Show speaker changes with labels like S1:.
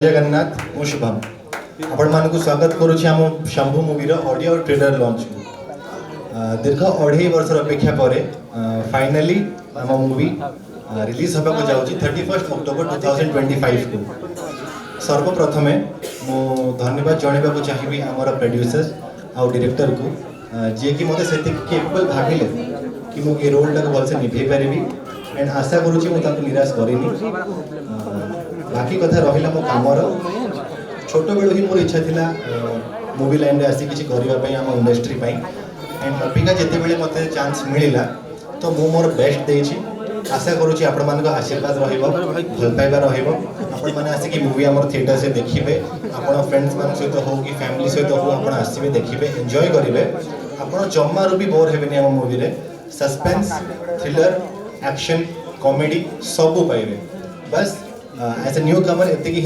S1: जगन्नाथ मु शुभम आपण मानक स्वागत करुछि आम शंभु मूवीर ऑडियो और ट्रेलर लॉन्च दीर्घ 2.5 वर्ष अपेक्षा पर फाइनली आम मूवी रिलीज होगा को जाउछि 31 अक्टोबर 2025 को सर्वप्रथमे मु धन्यवाद जणाइबा को चाहिबी हमर प्रोड्यूसर आ डायरेक्टर को जे कि मते सेति केपेबल भाबिले कि मु ए रोल टाको भलसे निभे पारिबी एंड आशा करुछि मु ताको निराश करिनी बाकी कथा रहा मो कमर छोट बेलू ही मोर इच्छा थिला मूवी लाइन रे आसी किछि करिबा पई हम इंडस्ट्री पई एंड अपिका जेते बेले मते चांस मिलिला तो मु मोर बेस्ट देछि आशा करूछि आपण मानक आशीर्वाद रहिबो भल पाइबा रहिबो आपण माने आसी कि मूवी हमर थिएटर से देखिबे आपण फ्रेंड्स मान सहित हो कि फैमिली सहित हो आपण आसीबे देखिबे एन्जॉय करिवे आपण जम्मा रू भी बोर हेबेनी हम मूवी रे सस्पेंस थ्रिलर एक्शन कॉमेडी सब पाइबे बस एज ए न्यू कमर एतिकी